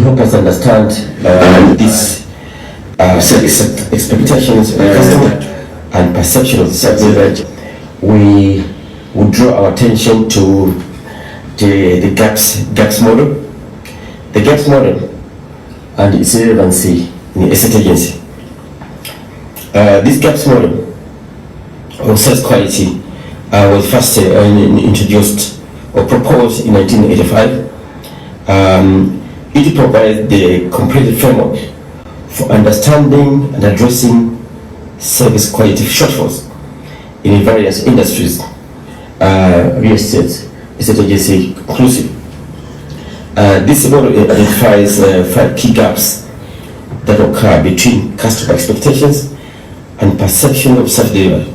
help us understand these service expectations of the customer and perception of the service. We would draw our attention to the GAPS model. The GAPS model and its relevancy in the estate agency. This GAPS model of sales quality was first introduced or proposed in 1985. It provides the complete framework for understanding and addressing service quality shortfalls in various industries, real estate agency inclusive. This model identifies 5 key gaps that occur between customer expectations and perception of service delivery.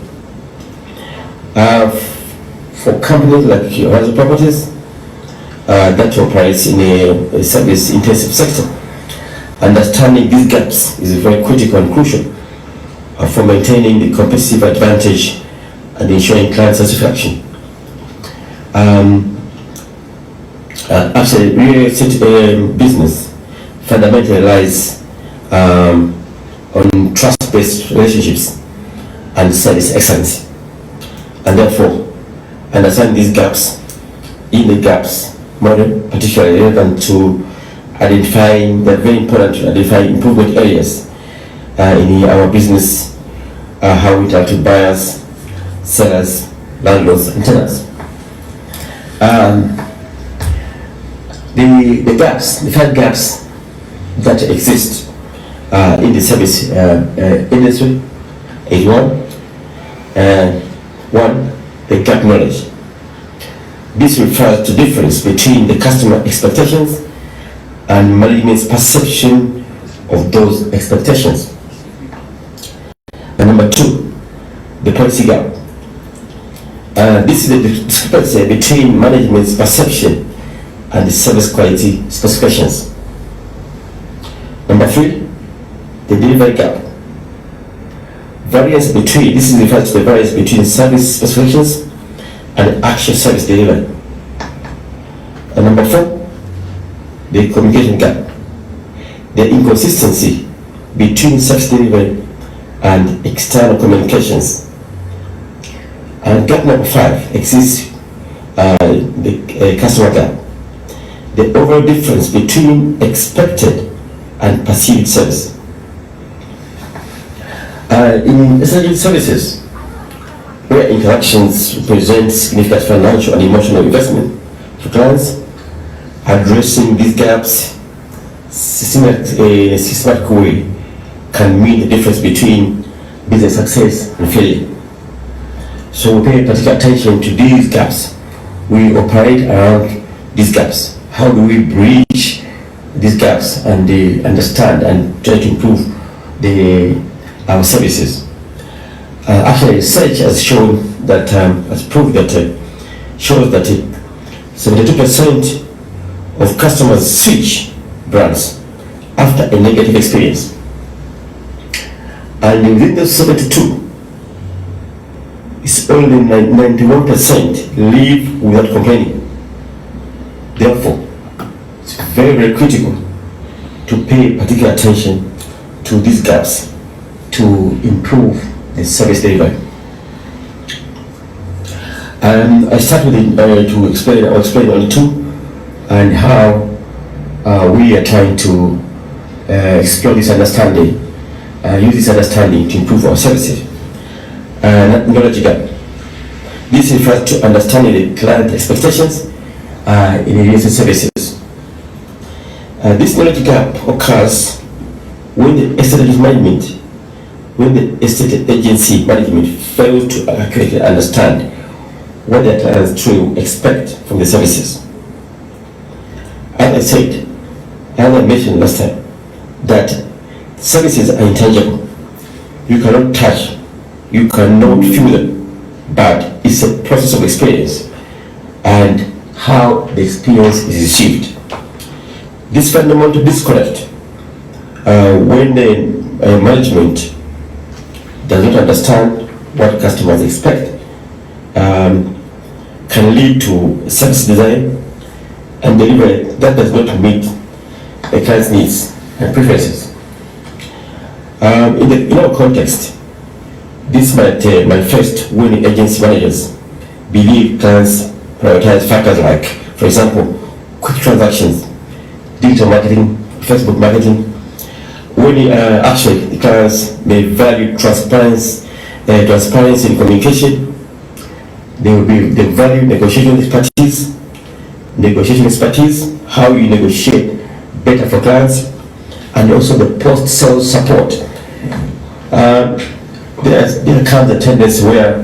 For companies like Horizon Properties that operates in a service-intensive sector, understanding these gaps is very critical and crucial for maintaining the competitive advantage and ensuring client satisfaction. Actually, real estate business fundamentally relies on trust-based relationships and service excellence, and therefore understanding these gaps in the GAPS model, particularly relevant to identifying, they're very important to identify improvement areas in our business, how we interact with buyers, sellers, landlords, and tenants. The gaps, the 5 gaps that exist in the service industry is one, the gap knowledge. This refers to difference between the customer expectations and management's perception of those expectations. And number 2, the policy gap. This is the discrepancy between management's perception and the service quality specifications. Number 3, the delivery gap. Variance between, this is refers to the variance between service specifications and actual service delivery. And number 4, the communication gap. The inconsistency between service delivery and external communications. And gap number 5 exists, the customer gap. The overall difference between expected and perceived service. In essential services, where interactions present significant financial and emotional investment for clients, addressing these gaps in a systematic way can mean the difference between business success and failure. So we pay particular attention to these gaps. We operate around these gaps. How do we bridge these gaps and understand and try to improve our services? Actually, research has shown that, has proved that, shows that 72% of customers switch brands after a negative experience. And within those 72, it's only 91% leave without complaining. Therefore, it's very, very critical to pay particular attention to these gaps to improve the service delivery. I start with to explain. I'll explain only 2 and how we are trying to explore this understanding, use this understanding to improve our services. Knowledge gap. This refers to understanding the client expectations in the estate services. This knowledge gap occurs when the estate agency management fails to accurately understand what their clients truly expect from the services. As I said, as I mentioned last time, that services are intangible. You cannot touch, you cannot feel them, but it's a process of experience and how the experience is received. This fundamental disconnect when the management does not understand what customers expect can lead to service design and delivery that does not meet a client's needs and preferences. In our context, this might manifest when agency managers believe clients prioritize factors like, for example, quick transactions, digital marketing, Facebook marketing, when actually the clients may value transparency in communication. They value negotiation expertise, how you negotiate better for clients, and also the post-sales support. There comes a tendency where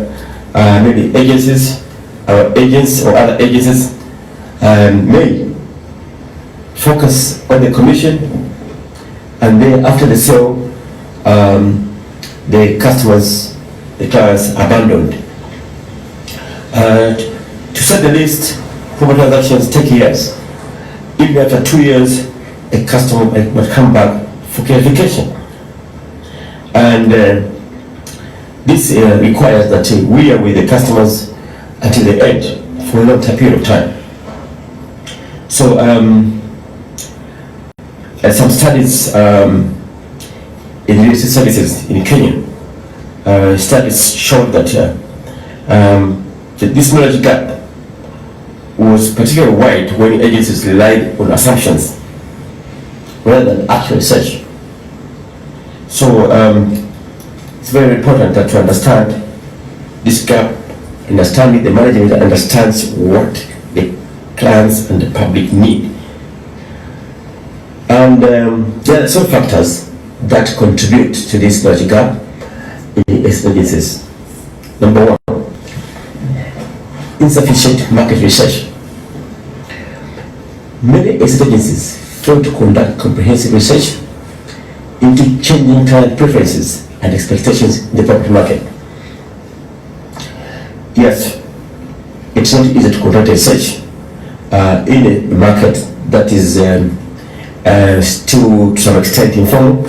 maybe agencies, our agents or other agencies may focus on the commission, and then after the sale, the clients abandoned. To say the least, property transactions take years. Even after 2 years, a customer might come back for clarification. And this requires that we are with the customers until the end for a long period of time. So some studies in related services in Kenya, studies showed that this knowledge gap was particularly wide when agencies relied on assumptions rather than actual research. So it's very important that to understand this gap, understanding the management understands what the clients and the public need. And there are some factors that contribute to this knowledge gap in agencies. Number one, insufficient market research. Many agencies fail to conduct comprehensive research into changing client preferences and expectations in the property market. Yes, it's not easy to conduct research in a market that is still to some extent informal,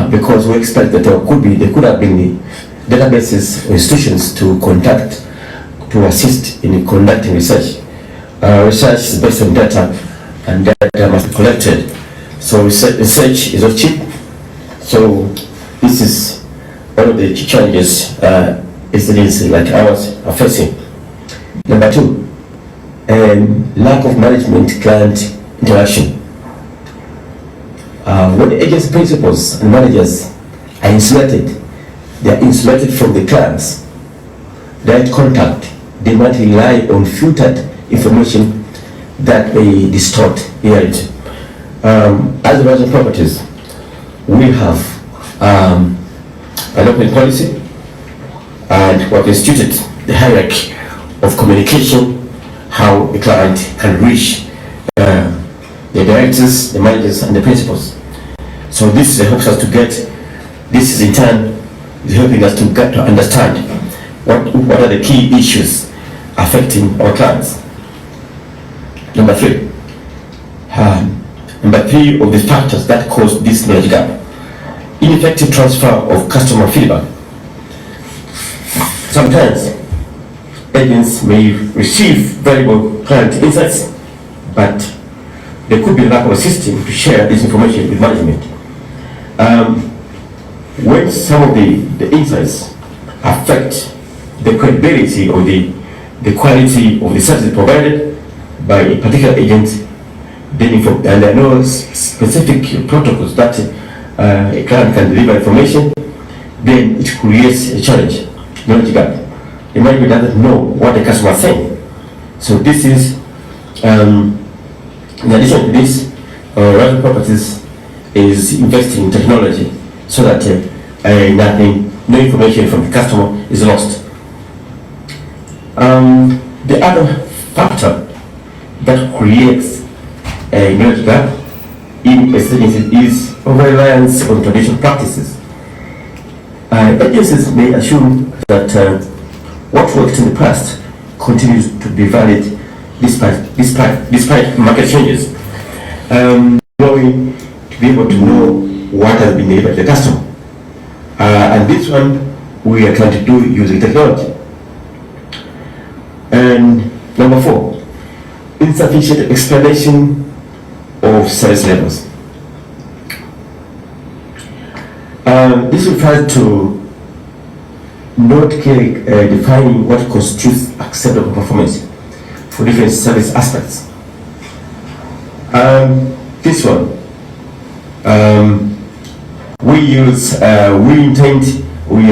because we expect that there could have been databases or institutions to assist in conducting research. Research is based on data, and data must be collected. So research is not cheap. So this is one of the challenges agencies like ours are facing. Number two, lack of management-client interaction. When agency principals and managers are insulated, they are insulated from the clients. Direct contact, they might rely on filtered information that may distort reality. As a Virgin Properties, we have an open policy, and we have instituted the hierarchy of communication, how a client can reach the directors, the managers, and the principals. So this helps us to get, this is in turn helping us to get to understand what are the key issues affecting our clients. Number three of the factors that cause this knowledge gap: ineffective transfer of customer feedback. Sometimes agents may receive valuable client insights, but there could be a lack of a system to share this information with management. When some of the insights affect the credibility or the quality of the services provided by a particular agent, then and there are no specific protocols that a client can deliver information, then it creates a challenge, knowledge gap. The management doesn't know what the customer is saying. So this is, in addition to this, Virgin Properties is investing in technology so that no information from the customer is lost. The other factor that creates a knowledge gap in agencies is over-reliance on traditional practices. Agencies may assume that what worked in the past continues to be valid despite market changes. Going to be able to know what has been delivered to the customer. And this one we are trying to do using technology. And number four, insufficient explanation of of service levels. This refers to not clearly defining what constitutes acceptable performance for different service aspects. This one, we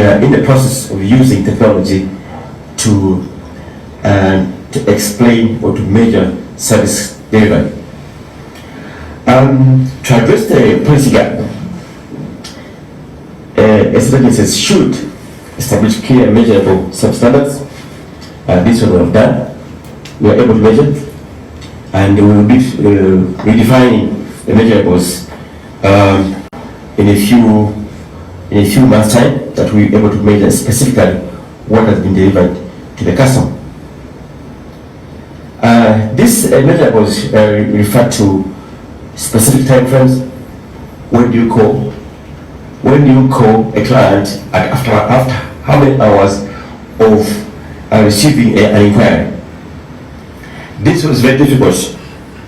are in the process of using technology to explain or to measure service delivery. To address the policy gap, agencies should establish clear measurable substandards. This one we have done. We are able to measure, and we will be redefining the measurables in a few months' time, that we are able to measure specifically what has been delivered to the customer. These measurables refer to specific time frames. When do you call? When do you call a client after how many hours of receiving an inquiry? This was very difficult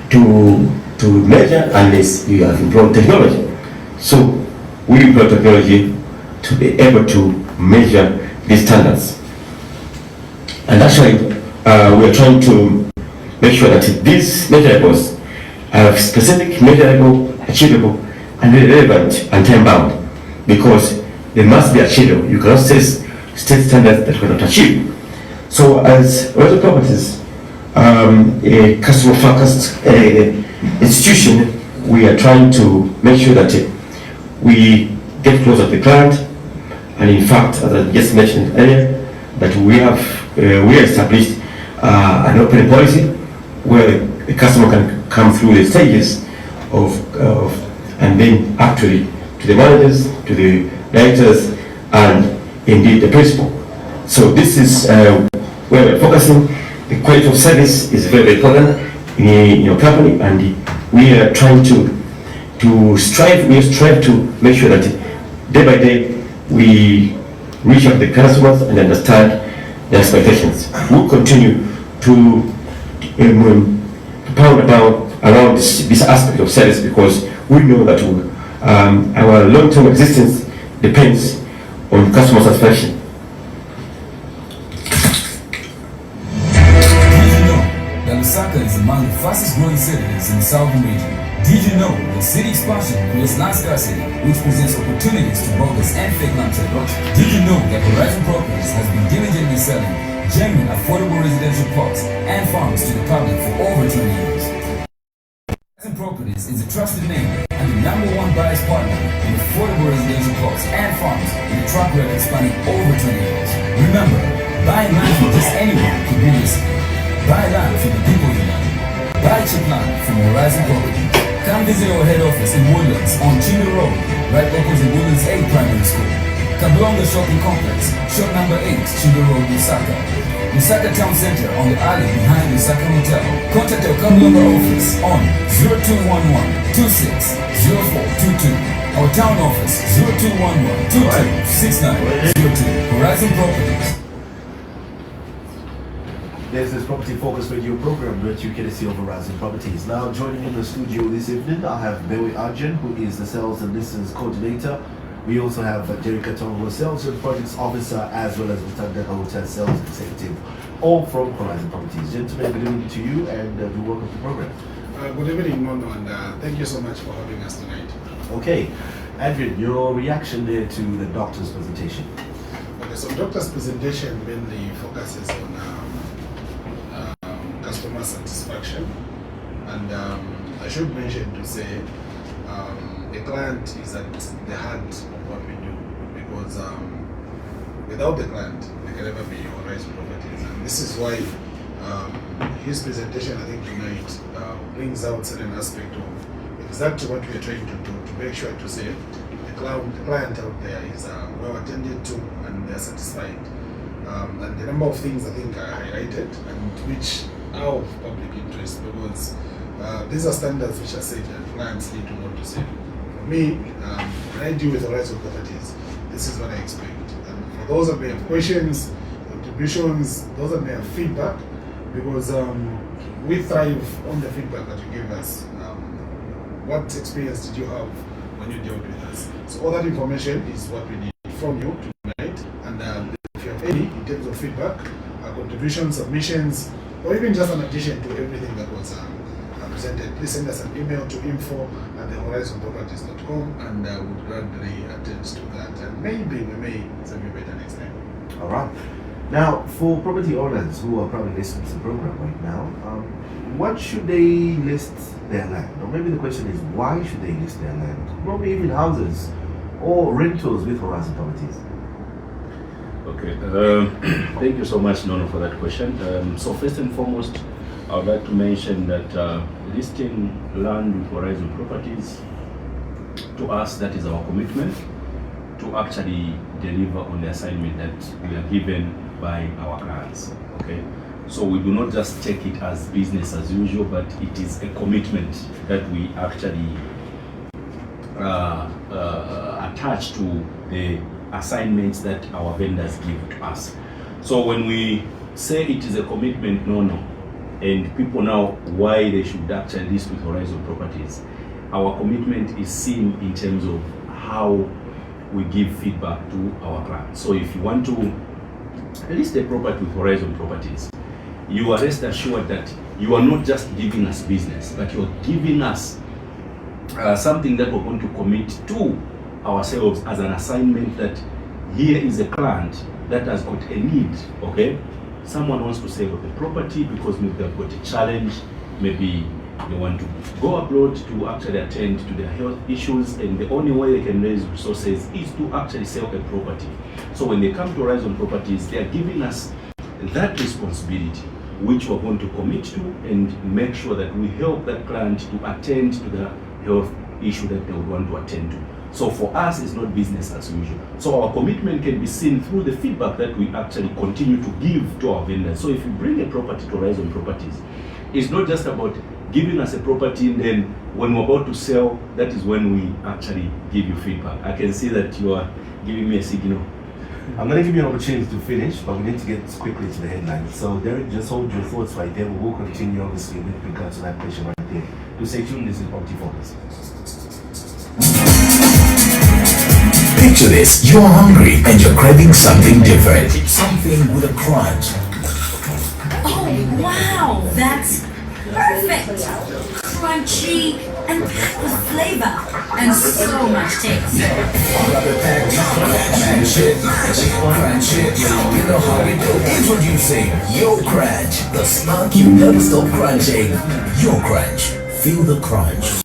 to measure unless you have employed technology. So we employ technology to be able to measure these standards. And actually, we are trying to make sure that these measurables are specific, measurable, achievable, and relevant and time-bound, because they must be achievable. You cannot set standards that you cannot achieve. So as Horizon Properties, a customer-focused institution, we are trying to make sure that we get closer to the client. And in fact, as I just mentioned earlier, that we have established an open policy where the customer can come through the stages of and then actually to the managers, to the directors, and indeed the principal. So this is where we're focusing. The quality of service is very, very important in your company, and we are trying to strive to make sure that day by day we reach out to the customers and understand their expectations. We'll continue to pound around this aspect of service, because we know that our long-term existence depends on customer satisfaction. Lusaka is among the fastest growing cities in the southern region. Did you know that city expansion creates land scarcity, which presents opportunities to bogus and fake land traders? Did you know that Horizon Properties has been diligently selling genuine affordable residential plots and farms to the public for over 20 years? Horizon Properties is a trusted name and the #1 buyer's partner in affordable residential plots and farms with a track record spanning over 20 years. Remember, buying land from just anyone could be risky. Buy land from the people you know. Buy cheap land from Horizon Properties. Come visit our head office in Woodlands on Chino Road, right opposite Woodlands 8 Primary School. Kablonga Shopping Complex, shop number 8, Chino Road, Lusaka. Lusaka Town Center on the alley behind Lusaka Hotel. Contact our Kablonga office on 0211 260422. Our town office 0211 226902. Horizon Properties. There's this Property Focus radio program brought to you courtesy of Horizon Properties. Now joining in the studio this evening, I have Bewe Arjun, who is the Sales and Listings Coordinator. We also have Jerika Tongo, Sales and Projects Officer, as well as Mutanda Hotel Sales Executive, all from Horizon Properties. Gentlemen, good evening to you, and do welcome to the program. Good evening, Mono, and thank you so much for having us tonight. Okay, Adrian, your reaction there to the doctor's presentation? Okay, so doctor's presentation mainly focuses on customer satisfaction, and I should mention to say the client is at the heart of what we do, because without the client there can never be Horizon Properties, and this is why his presentation, I think tonight, brings out certain aspect of exactly what we are trying to do, to make sure to say the client out there is well attended to and they are satisfied, and the number of things I think are highlighted and which are of public interest, because these are standards which are set and clients need to know to say. For me, when I deal with Horizon Properties, this is what I expect. And for those that may have questions, contributions, those that may have feedback, because we thrive on the feedback that you give us. what experience did you have when you dealt with us? So all that information is what we need from you tonight. And if you have any in terms of feedback, contributions, submissions, or even just an addition to everything that was presented, please send us an email to info@thehorizonproperties.com, and we'll gladly attend to that. And maybe we may serve you better next time. All right. Now, for property owners who are probably listening to the program right now, what should they list their land? Or maybe the question is, why should they list their land? Probably even houses or rentals with Horizon Properties. Okay, thank you so much, Nono, for that question. So first and foremost, I would like to mention that listing land with Horizon Properties, to us, that is our commitment to actually deliver on the assignment that we are given by our clients. Okay, so we do not just take it as business as usual, but it is a commitment that we actually attach to the assignments that our vendors give to us. So when we say it is a commitment, and people know why they should actually list with Horizon Properties, our commitment is seen in terms of how we give feedback to our clients. So if you want to list a property with Horizon Properties, you are rest assured that you are not just giving us business, but you are giving us something that we're going to commit to ourselves as an assignment, that here is a client that has got a need. Okay, someone wants to sell the property because maybe they've got a challenge, maybe they want to go abroad to actually attend to their health issues, and the only way they can raise resources is to actually sell a property. So when they come to Horizon Properties, they are giving us that responsibility, which we're going to commit to and make sure that we help that client to attend to the health issue that they would want to attend to. So for us, it's not business as usual. So our commitment can be seen through the feedback that we actually continue to give to our vendors. So if you bring a property to Horizon Properties, it's not just about giving us a property and then when we're about to sell, that is when we actually give you feedback. I can see that you are giving me a signal. I'm going to give you an opportunity to finish, but we need to get quickly to the headlines. So Derek, just hold your thoughts right there. We will continue obviously with regards to that question right there. To stay tuned, this is Property Focus. Picture this, you're hungry and you're craving something different. Something with a crunch. Oh wow, that's perfect! Crunchy and packed with flavor and so much taste. You know how we do. Introducing Yo Crunch, the snack you never stop crunching. Yo Crunch, feel the crunch.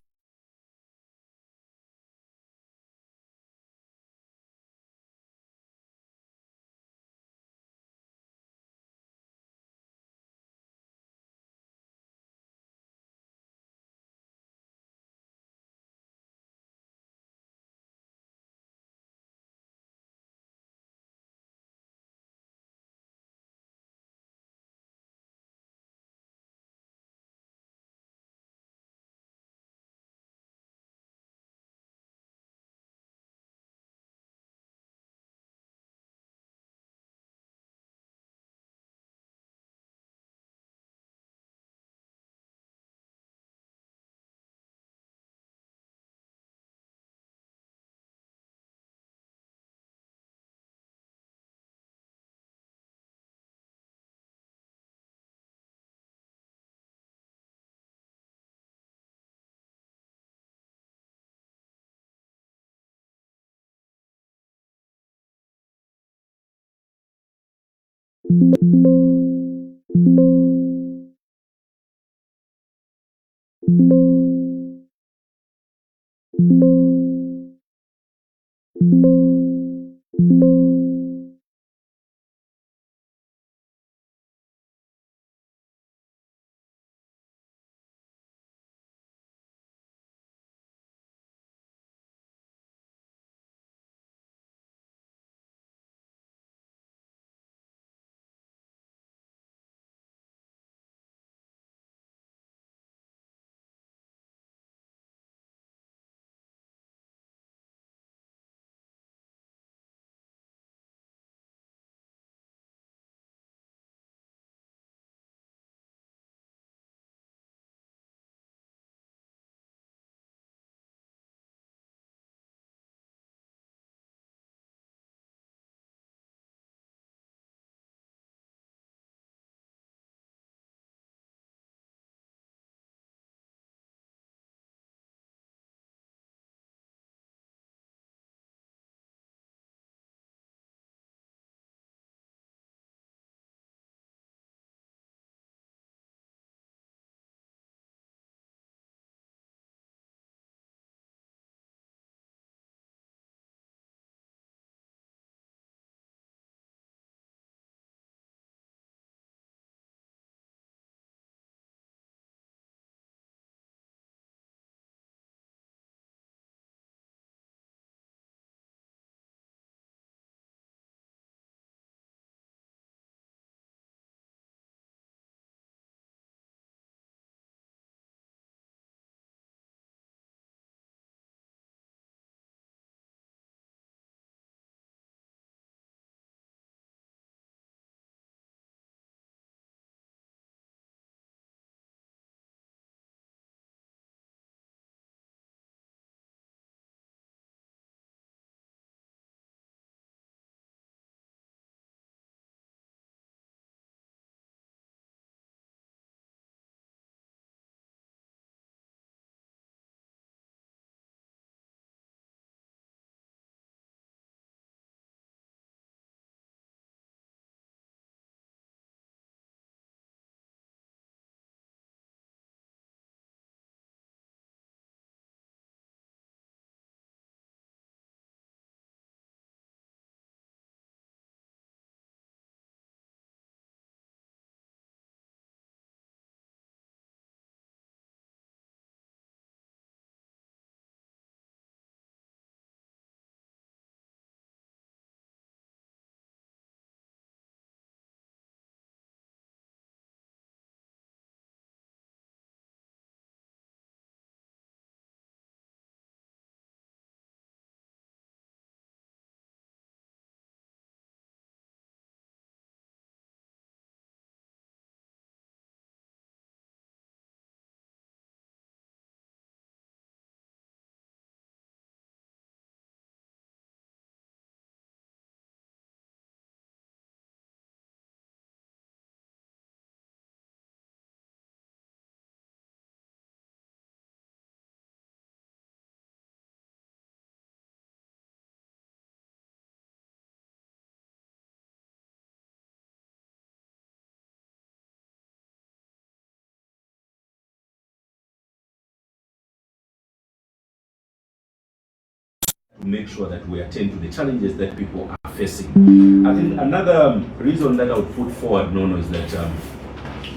to make sure that we attend to the challenges that people are facing. I think another reason that I would put forward, Nono, is that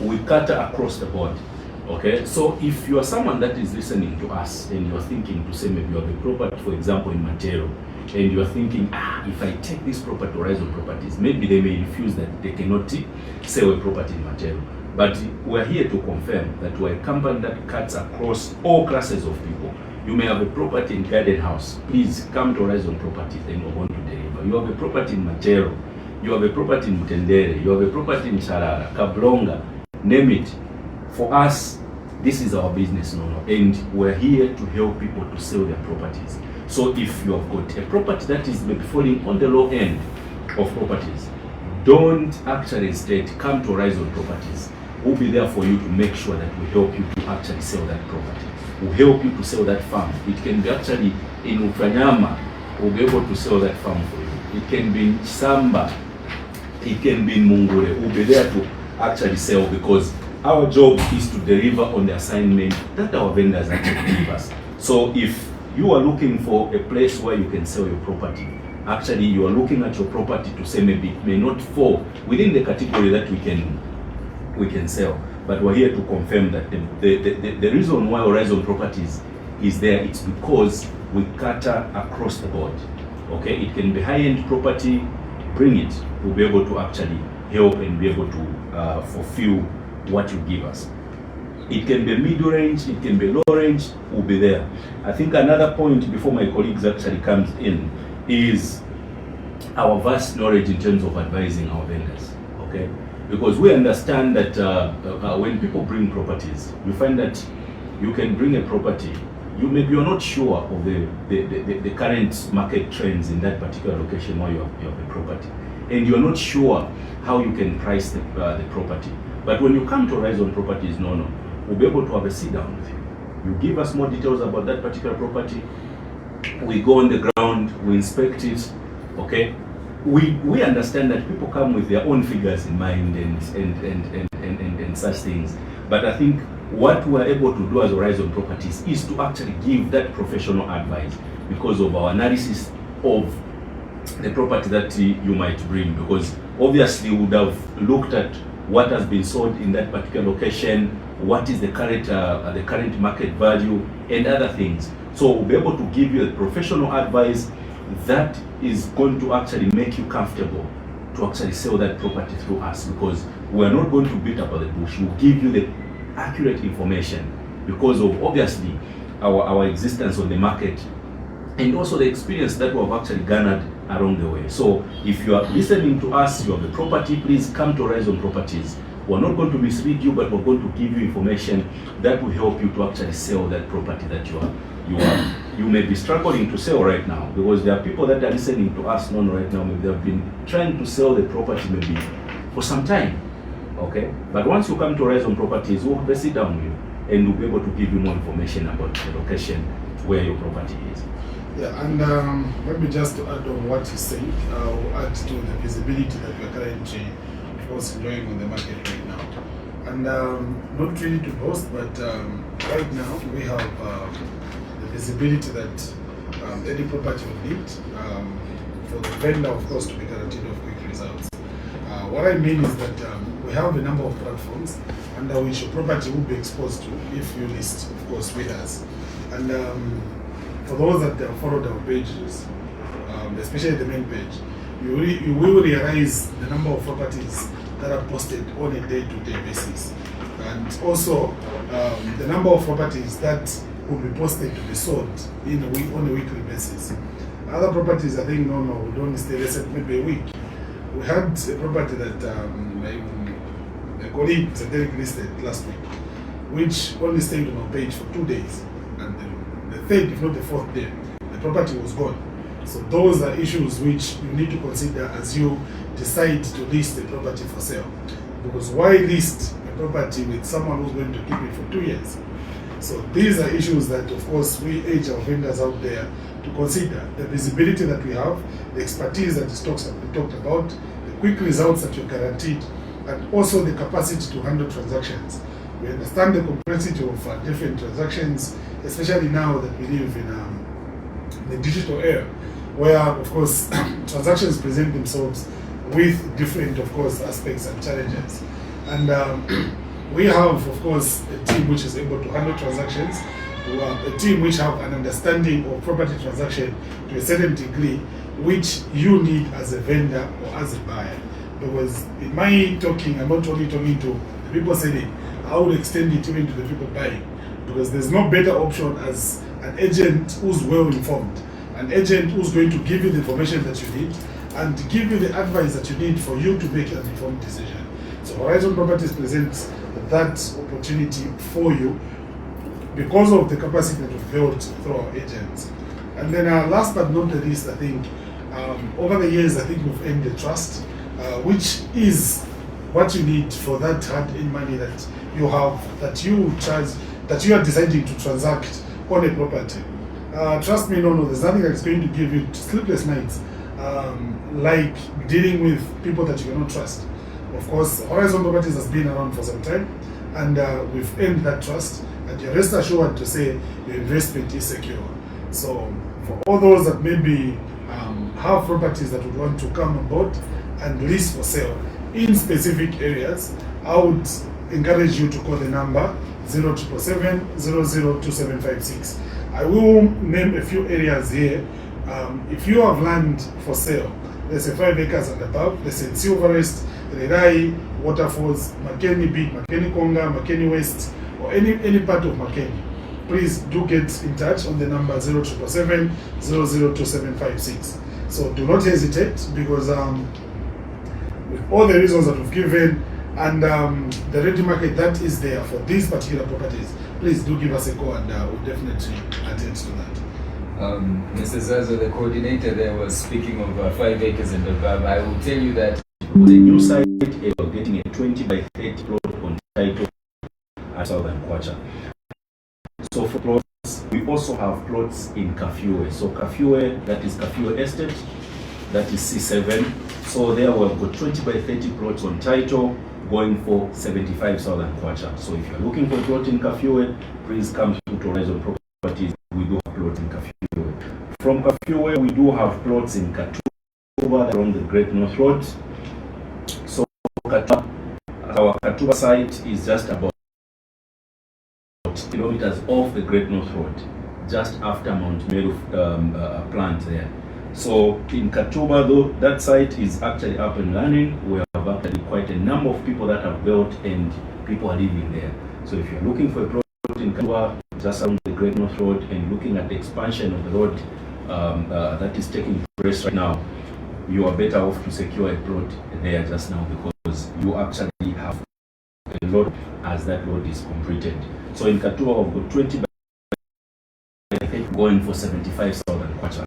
we cater across the board. Okay, so if you are someone that is listening to us and you are thinking to say maybe you have a property, for example, in Matero, and you are thinking, if I take this property to Horizon Properties, maybe they may refuse that they cannot sell a property in Matero. But we're here to confirm that we're a company that cuts across all classes of people. You may have a property in Garden House. Please come to Horizon Properties and we're going to deliver. You have a property in Matero. You have a property in Mutendere. You have a property in Sharara, Kablonga, name it. For us, this is our business, Nono, and we're here to help people to sell their properties. So if you have got a property that is maybe falling on the low end of properties, don't actually state, come to Horizon Properties. We'll be there for you to make sure that we help you to actually sell that property. We'll help you to sell that farm. It can be actually in Ufanyama, we'll be able to sell that farm for you. It can be in Samba, it can be in Mungure. We'll be there to actually sell, because our job is to deliver on the assignment that our vendors actually give us. So if you are looking for a place where you can sell your property, actually you are looking at your property to say maybe it may not fall within the category that we can sell. But we're here to confirm that the reason why Horizon Properties is there, it's because we cater across the board. Okay, it can be high-end property, bring it. We'll be able to actually help and be able to fulfill what you give us. It can be middle range, it can be low range, we'll be there. I think another point before my colleagues actually comes in is our vast knowledge in terms of advising our vendors, okay? Because we understand that when people bring properties, you find that you can bring a property, you're not sure of the current market trends in that particular location where you have the property, and you're not sure how you can price the property. But when you come to Horizon Properties, Nono, we'll be able to have a sit down with you. You give us more details about that particular property. We go on the ground, we inspect it, okay? We understand that people come with their own figures in mind and such things. But I think what we're able to do as Horizon Properties is to actually give that professional advice because of our analysis of the property that you might bring. Because obviously we would have looked at what has been sold in that particular location, what is the current market value, and other things. So we'll be able to give you a professional advice that is going to actually make you comfortable to actually sell that property through us, because we are not going to beat about the bush. We'll give you the accurate information because of obviously our existence on the market and also the experience that we have actually garnered along the way. So if you are listening to us, you have a property, please come to Horizon Properties. We're not going to mislead you, but we're going to give you information that will help you to actually sell that property that you may be struggling to sell right now, because there are people that are listening to us right now, maybe they've been trying to sell the property maybe for some time, okay? But once you come to Horizon Properties, we'll have a sit down with you and we'll be able to give you more information about the location where your property is. Yeah, and maybe just to add on what you said, I'll add to the visibility that we're currently, of course, enjoying on the market right now. And not really to boast, but right now we have the visibility that any property will need for the vendor, of course, to be guaranteed of quick results. What I mean is that we have a number of platforms under which your property will be exposed to if you list, of course, with us. And for those that have followed our pages, especially the main page, you will realize the number of properties that are posted on a day-to-day basis, and also the number of properties that will be posted to be sold on a weekly basis. Other properties, I think, would only stay less than maybe a week. We had a property that my colleague Derek listed last week, which only stayed on our page for 2 days, and the third, if not the fourth day, the property was gone. So those are issues which you need to consider as you decide to list a property for sale. Because why list a property with someone who's going to keep it for 2 years? So these are issues that, of course, we urge our vendors out there to consider. The visibility that we have, the expertise that is talked about, the quick results that you're guaranteed, and also the capacity to handle transactions. We understand the complexity of different transactions, especially now that we live in the digital era, where of course transactions present themselves with different, of course, aspects and challenges. And we have, of course, a team which is able to handle transactions. We have a team which have an understanding of property transaction to a certain degree, which you need as a vendor or as a buyer. Because in my talking, I'm not only talking to the people selling, I would extend it even to the people buying. Because there's no better option as an agent who's well informed, an agent who's going to give you the information that you need and give you the advice that you need for you to make an informed decision. So Horizon Properties presents that opportunity for you because of the capacity that we've built through our agents. And then last but not the least, I think over the years, I think we've earned the trust, which is what you need for that hard-earned money that you have, that you charge, that you are deciding to transact on a property. Trust me, no, there's nothing that's going to give you sleepless nights like dealing with people that you cannot trust. Of course, Horizon Properties has been around for some time, and we've earned that trust, and you're rest assured to say your investment is secure. So for all those that maybe have properties that would want to come on board and list for sale in specific areas, I would encourage you to call the number 0777 002756. I will name a few areas here. If you have land for sale, let's say 5 acres and above, let's say in Silverest, Rerai, Waterfalls, Makeni Big, Makeni Konga, Makeni West, or any part of Makeni, please do get in touch on the number 0777 002756. So do not hesitate, because with all the reasons that we've given and the ready market that is there for these particular properties, please do give us a call, and we'll definitely attend to that. Mr. Zazo, the coordinator there, was speaking of 5 acres and above. I will tell you that For the new site, we're getting a 20 by 30 plot on title at Southern Kwacha. So for plots, we also have plots in Kafue. So Kafue, that is Kafue Estate, that is C7. So there we've got 20 by 30 plots on title going for 75 Southern Kwacha. So if you're looking for a plot in Kafue, please come to Horizon Properties. We do have plots in Kafue. From Kafue, we do have plots in Katuba along the Great North Road. So our Katuba site is just about kilometers off the Great North Road, just after Mount Meru plant there. So in Katuba, though, that site is actually up and running. We have actually quite a number of people that have built, and people are living there. So if you're looking for a plot in Katuba, just around the Great North Road, and looking at the expansion of the road that is taking place right now, you are better off to secure a plot there just now, because you actually have a lot as that road is completed. So in Katuba, we've got 20 by 30 going for 75 Southern Kwacha.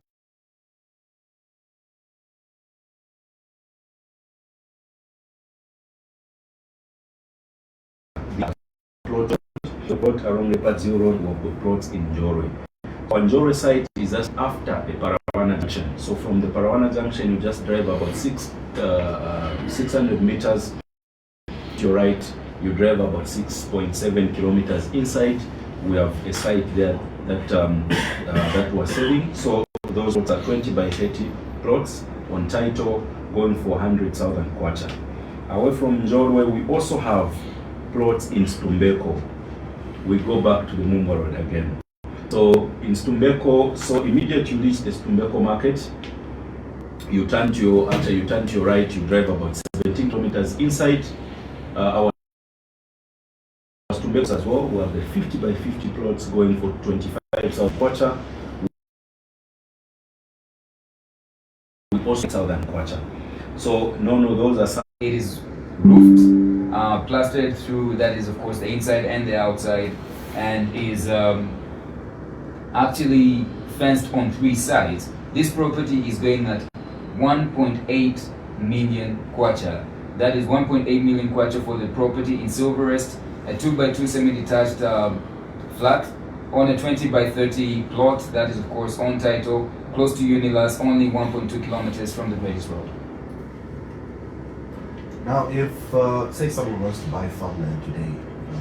The plot around the Padzio Road, we've got plots in Njore. On Njore site is just after the Parawana Junction. So from the Parawana Junction, you just drive about 600 meters to your right. You drive about 6.7 kilometers inside. We have a site there that that we're selling. So those plots are 20 by 30 plots on title going for 100 Southern Kwacha. Away from Njore, we also have plots in Stumbeko. We go back to the Mumba Road again. So in Stumbeko, so immediately you reach the Stumbeko market, you turn to your, after you turn to your right, you drive about 17 kilometers inside. Our Stumbeko as well, we have the 50 by 50 plots going for 25 South Kwacha. We also Southern Kwacha. So no, those are it is roofed, plastered through, that is of course the inside and the outside, and is actually fenced on 3 sides. This property is going at 1.8 million kwacha. That is 1.8 million kwacha for the property in Silverest, a 2x2 semi-detached flat on a 20 by 30 plot. That is of course on title, close to Unilas, only 1.2 kilometers from the British Road. Now, if say someone wants to buy farmland today,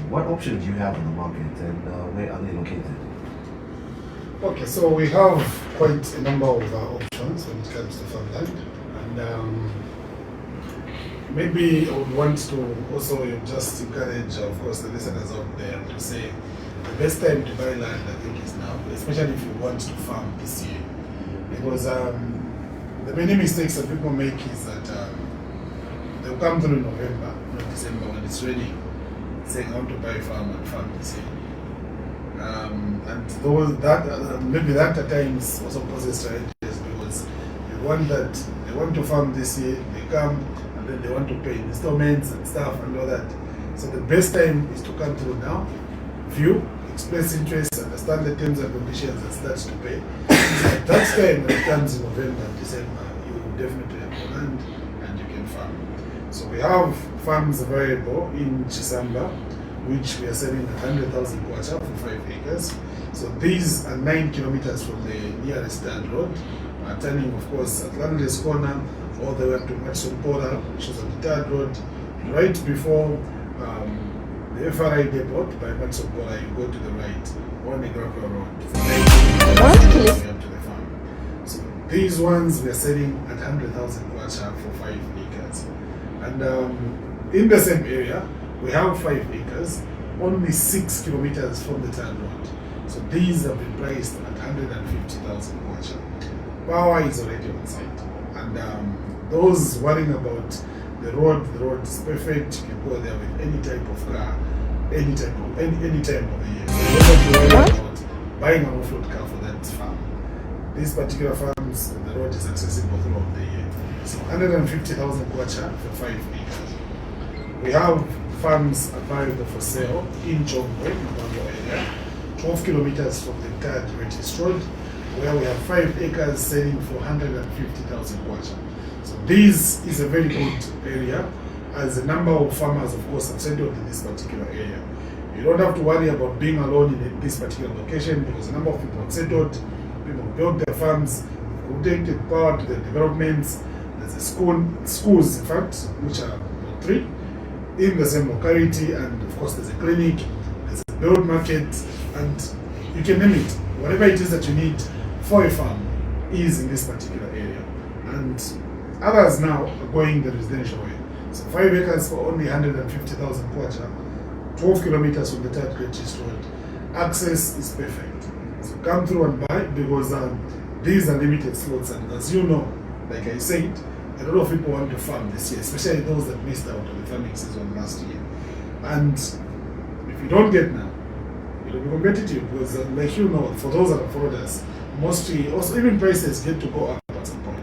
what options do you have on the market, and where are they located? Okay, so we have quite a number of options when it comes to farmland, and maybe I would want to also just encourage, of course, the listeners out there to say the best time to buy land, I think, is now, especially if you want to farm this year, because the many mistakes that people make is that they'll come through in November, not December, when it's ready, saying I want to buy farm and farm this year. And those that maybe that at times also causes challenges, because the one that they want to farm this year, they come and then they want to pay installments and stuff and all that. So the best time is to come through now, view, express interest, understand the terms and conditions, and start to pay. So at that time, when it comes in November and December, you will definitely have your land and you can farm. So we have farms available in Chisamba, which we are selling at 100,000 kwacha for 5 acres. So these are 9 kilometers from the nearest third road, turning, of course, at Landless Corner all the way up to Matson Pora, which is on the third road, right before the FRI depot by Matson Pora. You go to the right on the Grappa Road from there up to the farm. So these ones we are selling at 100,000 kwacha for 5 acres, and in the same area we have 5 acres, only 6 kilometers from the third road. So these have been priced at 150,000 kwacha. Power is already on site, and those worrying about the road is perfect. You can go there with any type of car, any time of the year. So you don't have to worry about buying an off-road car for that farm. These particular farms, the road is accessible throughout the year. So 150,000 kwacha for 5 acres. We have farms available for sale in Chongwe, in Bango area, 12 kilometers from the third British Road, where we have 5 acres selling for 150,000 kwacha. So this is a very good area, as a number of farmers, of course, have settled in this particular area. You don't have to worry about being alone in this particular location, because a number of people have settled, people built their farms, connected power to the developments. There's a schools, in fact, which are 3 in the same locality, and of course there's a clinic, there's a build market, and you can name it. Whatever it is that you need for a farm is in this particular area. And others now are going the residential way. So 5 acres for only 150,000 kwacha, 12 kilometers from the third Great East Road. Access is perfect. So come through and buy, because these are limited slots, and as you know, like I said, a lot of people want to farm this year, especially those that missed out on the farming season last year. And if you don't get now, it'll be competitive, because like you know, for those that have followed us, mostly, also even prices get to go up at some point.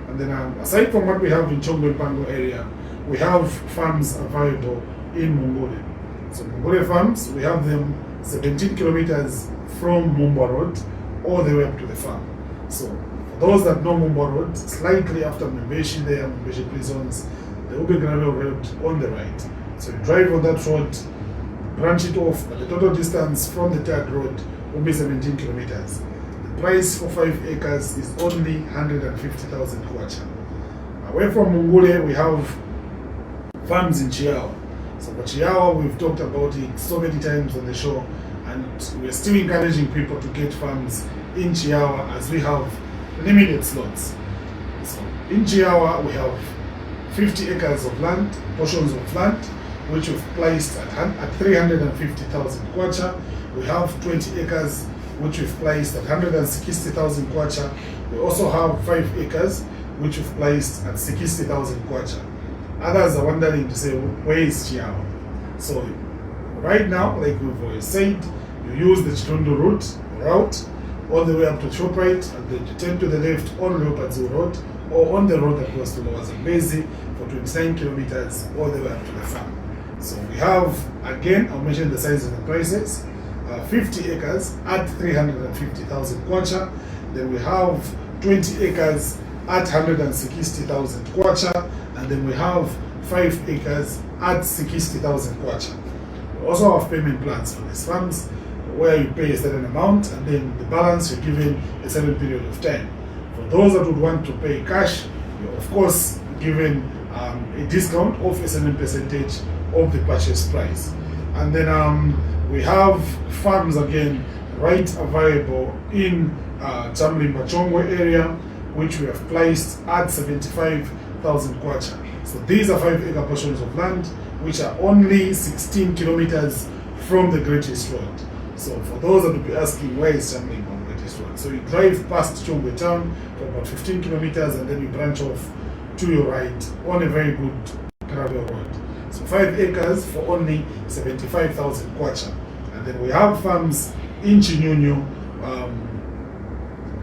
And then aside from what we have in Chongwe Pango area, we have farms available in Mungole. So Mungole farms, we have them 17 kilometers from Mumba Road all the way up to the farm. So for those that know Mumba Road, slightly after Mbeshi there, Mbeshi prisons, there will be gravel road on the right. So you drive on that road, branch it off, but the total distance from the third road will be 17 kilometers. The price for 5 acres is only 150,000 kwacha. Away from Mungule, we have farms in Chiawa. So for Chiawa, we've talked about it so many times on the show, and we're still encouraging people to get farms in Chiawa, as we have limited slots. So in Chiawa, we have 50 acres of land, portions of land, which we've placed at 350,000 kwacha. We have 20 acres, which we've placed at 160,000 kwacha. We also have 5 acres, which we've placed at 60,000 kwacha. Others are wondering to say, where is Chiawa? So right now, like we've always said, you use the Chitundu route all the way up to Shoprite, and then you turn to the left on Leopardzoo Road, or on the road that goes to Lower Zambezi for 29 kilometers all the way up to the farm. So we have, again, I'll mention the size and the prices, 50 acres at 350,000 kwacha. Then we have 20 acres at 160,000 kwacha. And then we have 5 acres at 60,000 kwacha. We also have payment plans for these farms, where you pay a certain amount, and then the balance you're given a certain period of time. For those that would want to pay cash, you're of course given a discount of a certain percentage of the purchase price. And then we have farms again write a variable in Chamlimba Chongwe area, which we have placed at 75,000 kwacha. So these are 5-acre portions of land which are only 16 kilometers from the Great East Road. So for those that will be asking, where is Chamlimba on Great East Road? So you drive past Chongwe town for about 15 kilometers and then you branch off to your right on a very good gravel road. So 5 acres for only 75,000 kwacha. And then we have farms in Chinyunyu,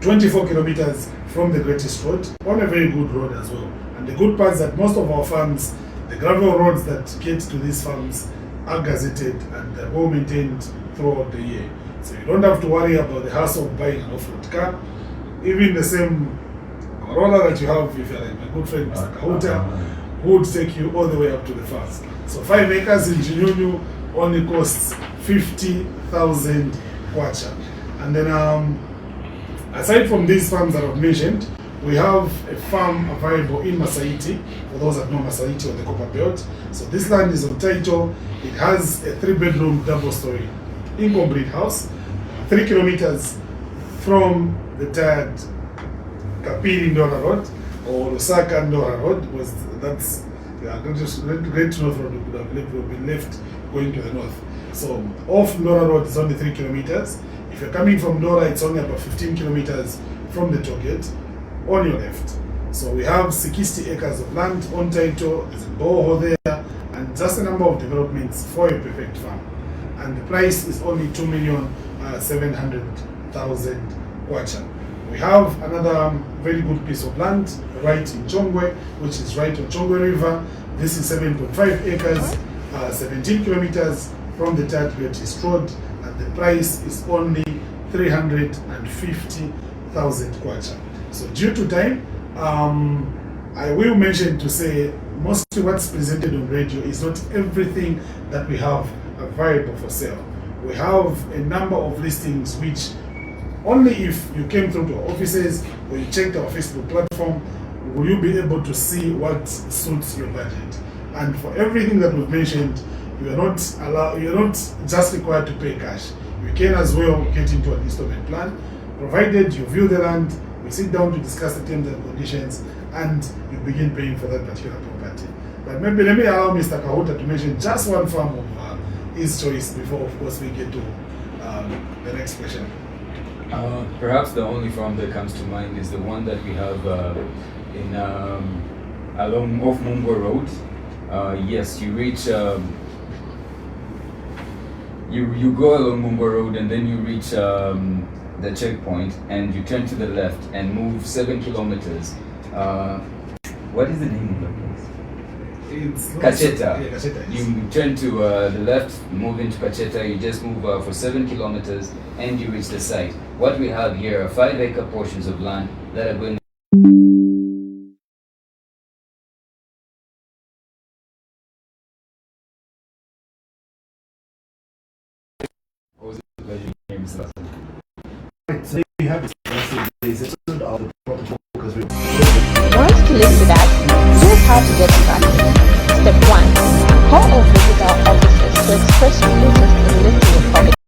24 kilometers from the Great East Road, on a very good road as well. And the good part is that most of our farms, the gravel roads that get to these farms are gazetted and they're well maintained throughout the year. So you don't have to worry about the hassle of buying an off-road car. Even the same Corolla that you have, if you're like my good friend Mr. Kahuta, would take you all the way up to the farms. So 5 acres in Chinyunyu only costs 50,000 kwacha. And then aside from these farms that I've mentioned, we have a farm available in Masaiti, for those that know Masaiti or the Copper Belt. So this land is on title. It has a 3-bedroom double-story incomplete house, 3 kilometers from the tired Kapili Ndora Road or Lusaka Ndora Road. That's Great North Road will be left going to the north. So off Ndora Road is only 3 kilometers. If you're coming from Ndora, it's only about 15 kilometers from the toll gate on your left. So we have 60 acres of land on title, there's a borehole there, and just a number of developments for a perfect farm. And the price is only 2,700,000 kwacha. We have another very good piece of land right in Chongwe, which is right on Chongwe River. This is 7.5 acres, 17 kilometers from the third Great East Road, and the price is only 350,000 kwacha. So due to time, I will mention to say mostly what's presented on radio is not everything that we have available for sale. We have a number of listings which only if you came through to our offices or you checked our Facebook platform will you be able to see what suits your budget. And for everything that we've mentioned, you're not just required to pay cash. You can as well get into an installment plan, provided you view the land, we sit down to discuss the terms and conditions, and you begin paying for that particular property. But maybe let me allow Mr. Kahuta to mention just one farm of his choice before, of course, we get to the next question. Perhaps the only farm that comes to mind is the one that we have in along off Mungo Road. Yes, you reach you go along Mungo Road and then you reach the checkpoint and you turn to the left and move 7 kilometers. What is the name of that place? It's Kacheta. Yeah, Kacheta. You turn to the left, move into Kacheta, you just move for 7 kilometers and you reach the site. What we have here are 5-acre portions of land that are going Right, so there you have it.